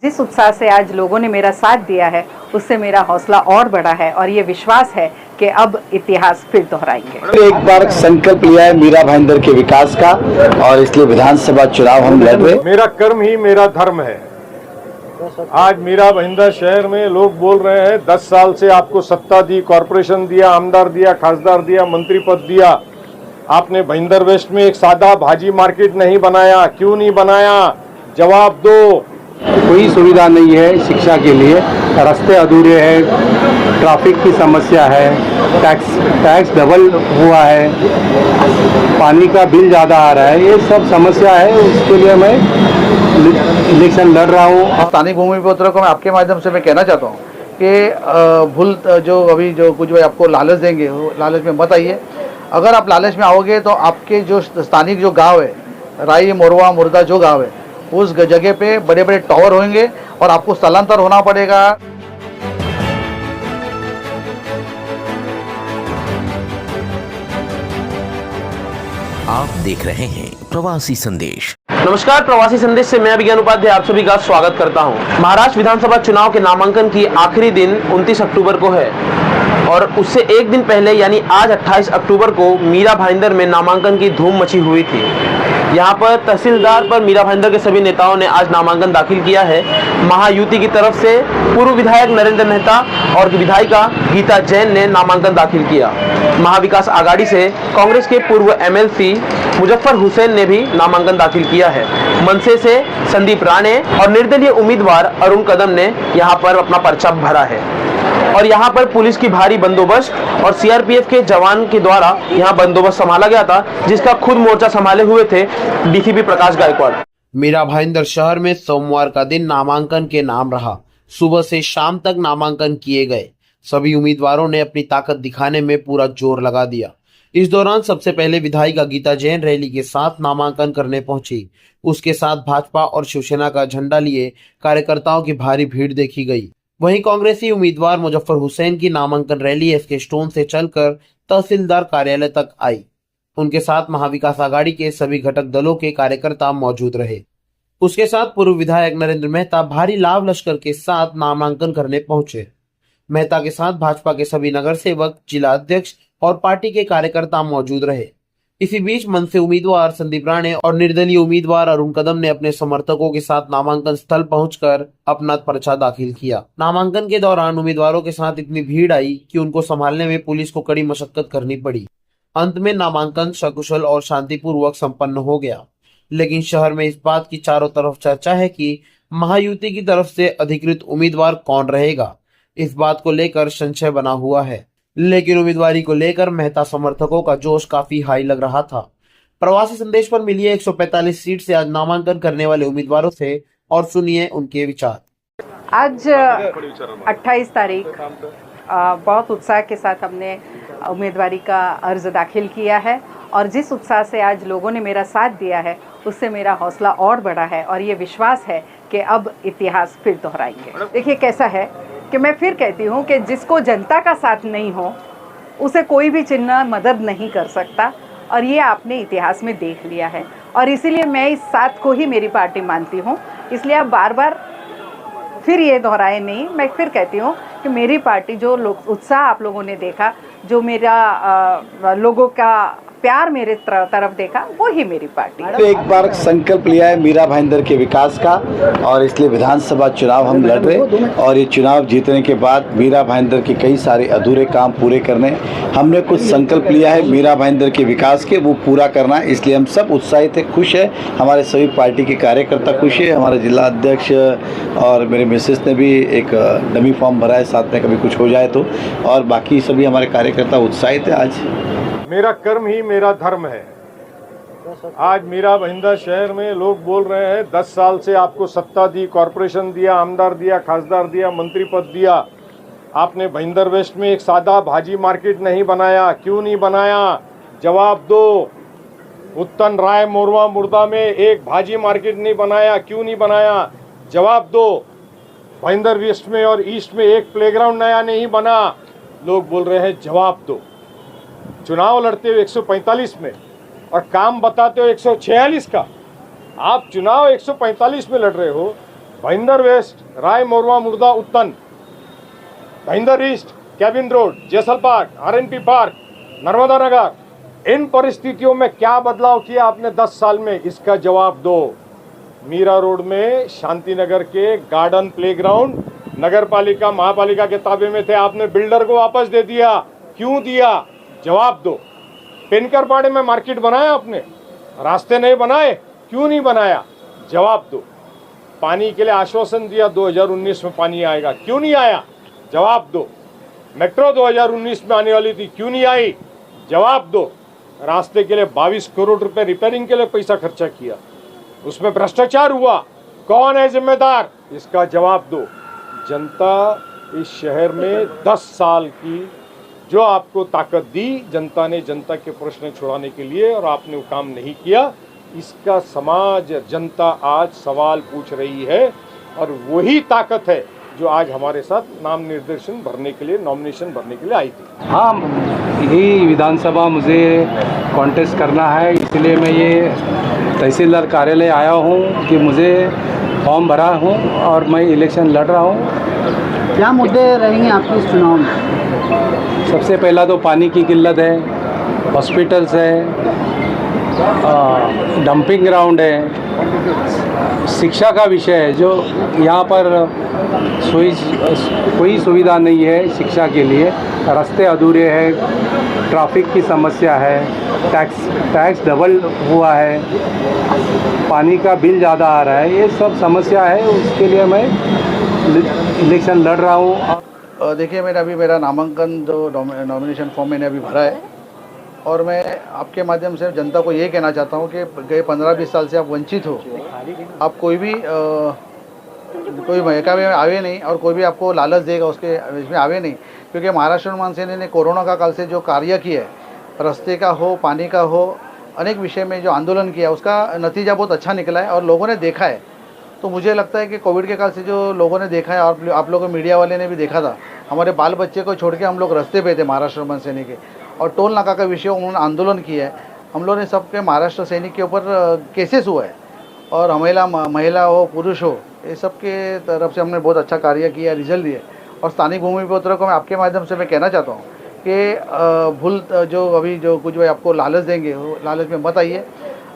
जिस उत्साह से आज लोगों ने मेरा साथ दिया है उससे मेरा हौसला और बढ़ा है और ये विश्वास है कि अब इतिहास फिर दोहराएंगे। एक बार संकल्प लिया है मीरा भाईंदर के विकास का और इसलिए विधानसभा चुनाव हम लड़ रहे। मेरा कर्म ही मेरा धर्म है। आज मीरा भाईंदर शहर में लोग बोल रहे हैं 10 साल से आपको सत्ता दी, कॉरपोरेशन दिया, आमदार दिया, खासदार दिया, मंत्री पद दिया, आपने भाईंदर वेस्ट में एक सादा भाजी मार्केट नहीं बनाया, क्यों नहीं बनाया? जवाब दो। कोई सुविधा नहीं है शिक्षा के लिए, रास्ते अधूरे हैं, ट्रैफिक की समस्या है, टैक्स डबल हुआ है, पानी का बिल ज़्यादा आ रहा है, ये सब समस्या है। उसके लिए मैं इलेक्शन लड़ रहा हूँ। स्थानीय भूमि पुत्रों को मैं आपके माध्यम से मैं कहना चाहता हूँ कि जो अभी जो कुछ भाई आपको लालच देंगे वो लालच में मत आइए। अगर आप लालच में आओगे तो आपके जो स्थानिक जो गांव है, राई, मोरवा, मुर्दा जो गांव है, उस जगह पे बड़े बड़े टावर होंगे और आपको स्थलांतर होना पड़ेगा। आप देख रहे हैं प्रवासी संदेश। नमस्कार, प्रवासी संदेश से मैं अभिज्ञान उपाध्याय आप सभी का स्वागत करता हूं। महाराष्ट्र विधानसभा चुनाव के नामांकन की आखिरी दिन 29 अक्टूबर को है और उससे एक दिन पहले यानी आज 28 अक्टूबर को मीरा भाईंदर में नामांकन की धूम मची हुई थी। यहाँ पर तहसीलदार पर मीरा भाईंदर के सभी नेताओं ने आज नामांकन दाखिल किया है। महायुति की तरफ से पूर्व विधायक नरेंद्र मेहता और विधायिका गीता जैन ने नामांकन दाखिल किया। महाविकास आघाड़ी से कांग्रेस के पूर्व एमएलसी मुजफ्फर हुसैन ने भी नामांकन दाखिल किया है। मनसे से संदीप राणे और निर्दलीय उम्मीदवार अरुण कदम ने यहाँ पर अपना पर्चा भरा है और यहाँ पर पुलिस की भारी बंदोबस्त और सीआरपीएफ के जवान के द्वारा यहाँ बंदोबस्त संभाला गया था, जिसका खुद मोर्चा संभाले हुए थे डीसीपी प्रकाश गायकवाड़। मीरा भाईंदर शहर में सोमवार का दिन नामांकन के नाम रहा। सुबह से शाम तक नामांकन किए गए। सभी उम्मीदवारों ने अपनी ताकत दिखाने में पूरा जोर लगा दिया। इस दौरान सबसे पहले विधायिका गीता जैन रैली के साथ नामांकन करने पहुंची। उसके साथ भाजपा और शिवसेना का झंडा लिए कार्यकर्ताओं की भारी भीड़ देखी गई। वहीं कांग्रेसी उम्मीदवार मुजफ्फर हुसैन की नामांकन रैली एसके स्टोन से चलकर तहसीलदार कार्यालय तक आई। उनके साथ महाविकास आघाड़ी के सभी घटक दलों के कार्यकर्ता मौजूद रहे। उसके साथ पूर्व विधायक नरेंद्र मेहता भारी लाभ लश्कर के साथ नामांकन करने पहुंचे। मेहता के साथ भाजपा के सभी नगर सेवक, जिला अध्यक्ष और पार्टी के कार्यकर्ता मौजूद रहे। इसी बीच मनसे उम्मीदवार संदीप राणे और निर्दलीय उम्मीदवार अरुण कदम ने अपने समर्थकों के साथ नामांकन स्थल पहुंचकर अपना पर्चा दाखिल किया। नामांकन के दौरान उम्मीदवारों के साथ इतनी भीड़ आई कि उनको संभालने में पुलिस को कड़ी मशक्कत करनी पड़ी। अंत में नामांकन सकुशल और शांतिपूर्वक संपन्न हो गया। लेकिन शहर में इस बात की चारों तरफ चर्चा है कि महायुति की तरफ से अधिकृत उम्मीदवार कौन रहेगा। इस बात को लेकर संशय बना हुआ है, लेकिन उम्मीदवारी को लेकर मेहता समर्थकों का जोश काफी हाई लग रहा था। प्रवासी संदेश पर मिली 145 सीट से आज नामांकन करने वाले उम्मीदवारों से और सुनिए उनके विचार। आज 28 तारीख बहुत उत्साह के साथ हमने उम्मीदवारी का अर्ज दाखिल किया है और जिस उत्साह से आज लोगों ने मेरा साथ दिया है उससे मेरा हौसला और बढ़ा है और ये विश्वास है कि अब इतिहास फिर दोहराएंगे। देखिए कैसा है कि मैं फिर कहती हूँ कि जिसको जनता का साथ नहीं हो उसे कोई भी चिन्ह मदद नहीं कर सकता और ये आपने इतिहास में देख लिया है और इसीलिए मैं इस साथ को ही मेरी पार्टी मानती हूँ। इसलिए आप बार बार फिर ये दोहराए नहीं। मैं फिर कहती हूँ कि मेरी पार्टी जो उत्साह आप लोगों ने देखा, जो मेरा लोगों का प्यार मेरे तरफ देखा, वो ही मेरी पार्टी। एक बार संकल्प लिया है मीरा भाईंदर के विकास का और इसलिए विधानसभा चुनाव हम लड़ रहे और ये चुनाव जीतने के बाद मीरा भाईंदर के कई सारे अधूरे काम पूरे करने हमने कुछ संकल्प लिया है मीरा भाईंदर के विकास के, वो पूरा करना है। इसलिए हम सब उत्साहित है, खुश है। हमारे सभी पार्टी के कार्यकर्ता खुश है। हमारे जिला अध्यक्ष और मेरे मिसेस ने भी एक डमी फॉर्म भरा है, साथ में कभी कुछ हो जाए तो, और बाकी सभी हमारे कार्यकर्ता उत्साहित है। आज मेरा कर्म ही मेरा धर्म है। आज मीरा भाईंदर शहर में लोग बोल रहे हैं 10 साल से आपको सत्ता दी, कॉरपोरेशन दिया, आमदार दिया, खासदार दिया, मंत्री पद दिया, आपने भाईंदर वेस्ट में एक सादा भाजी मार्केट नहीं बनाया, क्यों नहीं बनाया? जवाब दो। उत्तन राय, मोरवा, मुर्दा में एक भाजी मार्केट नहीं बनाया, क्यों नहीं बनाया? जवाब दो। भाईंदर वेस्ट में और ईस्ट में एक प्लेग्राउंड नया नहीं बना, लोग बोल रहे हैं जवाब दो। चुनाव लड़ते हो 145 में और काम बताते हो 146 का। आप चुनाव 145 में लड़ रहे हो, Bhayandar waste, Rai Morva Murdha Uttan, Bhayandar east, cabin road, Jesal park, RNP park, Narmada Nagar, इन परिस्थितियों में क्या बदलाव किया आपने 10 साल में, इसका जवाब दो। मीरा रोड में शांति नगर के गार्डन प्लेग्राउंड नगर पालिका महापालिका के ताबे में थे, आपने बिल्डर को वापस दे दिया, क्यों दिया? जवाब दो। पेनकरपाड़े में मार्केट बनाया आपने, रास्ते नहीं बनाए, क्यों नहीं बनाया? जवाब दो। पानी के लिए आश्वासन दिया 2019 में पानी आएगा, क्यों नहीं आया? जवाब दो। मेट्रो 2019 में आने वाली थी, क्यों नहीं आई? जवाब दो। रास्ते के लिए 22 करोड़ रुपए रिपेयरिंग के लिए पैसा खर्चा किया, उसमें भ्रष्टाचार हुआ, कौन है जिम्मेदार? इसका जवाब दो। जनता इस शहर में 10 साल की जो आपको ताकत दी, जनता ने जनता के प्रश्न छुड़ाने के लिए, और आपने वो काम नहीं किया। इसका समाज जनता आज सवाल पूछ रही है, और वही ताकत है जो आज हमारे साथ नाम निर्देशन भरने के लिए, नॉमिनेशन भरने के लिए आई थी। हाँ, यही विधानसभा मुझे कॉन्टेस्ट करना है, इसलिए मैं ये तहसीलदार कार्यालय आया हूँ कि मुझे फॉर्म भरा हूँ और मैं इलेक्शन लड़ रहा हूँ। क्या मुद्दे रहेंगे आपके इस चुनाव में? सबसे पहला तो पानी की किल्लत है, हॉस्पिटल्स है, डंपिंग ग्राउंड है, शिक्षा का विषय है जो यहाँ पर कोई सुविधा नहीं है शिक्षा के लिए, रास्ते अधूरे हैं, ट्रैफिक की समस्या है, टैक्स डबल हुआ है, पानी का बिल ज़्यादा आ रहा है, ये सब समस्या है। उसके लिए मैं इलेक्शन लड़ रहा हूँ। देखिए, मेरा नामांकन जो नॉमिनेशन फॉर्म मैंने अभी भरा है, और मैं आपके माध्यम से जनता को ये कहना चाहता हूँ कि गए 15-20 साल से आप वंचित हो, आप कोई महका में आवे नहीं, और कोई भी आपको लालच देगा उसके इसमें आवे नहीं, क्योंकि महाराष्ट्र निर्माण सेना ने कोरोना का काल से जो कार्य किया है, रास्ते का हो, पानी का हो, अनेक विषय में जो आंदोलन किया, उसका नतीजा बहुत अच्छा निकला है और लोगों ने देखा है। तो मुझे लगता है कि कोविड के काल से जो लोगों ने देखा है, और आप लोगों मीडिया वाले ने भी देखा था, हमारे बाल बच्चे को छोड़ के हम लोग रास्ते पे थे महाराष्ट्र निर्माण सैनिक के, और टोल नाका का विषय उन्होंने आंदोलन किया है। हम लोगों ने सबके महाराष्ट्र सैनिक के ऊपर केसेस हुआ है, और महिला हो पुरुष हो, ये सब के तरफ से हमने बहुत अच्छा कार्य किया, रिजल्ट दिए। और स्थानिक भूमिपुत्रों को मैं आपके माध्यम से मैं कहना चाहता हूँ कि जो कुछ भाई आपको लालच देंगे, वो लालच में मत आइए।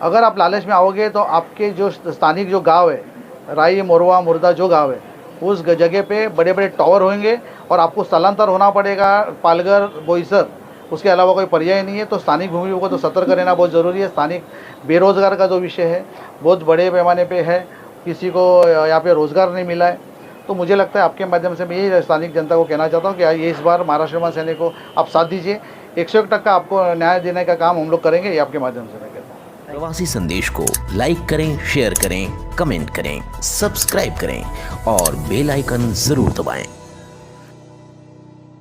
अगर आप लालच में आओगे तो आपके जो स्थानिक जो गाँव है, राई मोरवा मुर्दा जो गाँव है, उस जगह पे बड़े बड़े टावर होंगे और आपको स्थलांतर होना पड़ेगा पालघर, बोईसर, उसके अलावा कोई पर्याय नहीं है। तो स्थानिक भूमि को तो सतर्क रहना बहुत ज़रूरी है। स्थानिक बेरोज़गार का जो विषय है बहुत बड़े पैमाने पे है, किसी को यहाँ पे रोज़गार नहीं मिला है। तो मुझे लगता है आपके माध्यम से मैं यही स्थानिक जनता को कहना चाहता हूँ कि ये इस बार महाराष्ट्र निर्माण सेना को आप साथ दीजिए, 101% आपको न्याय देने का काम हम लोग करेंगे, ये आपके माध्यम से मैं कहता हूँ। प्रवासी संदेश को लाइक करें, शेयर करें, कमेंट करें, सब्सक्राइब करें और बेल आइकन जरूर दबाएं।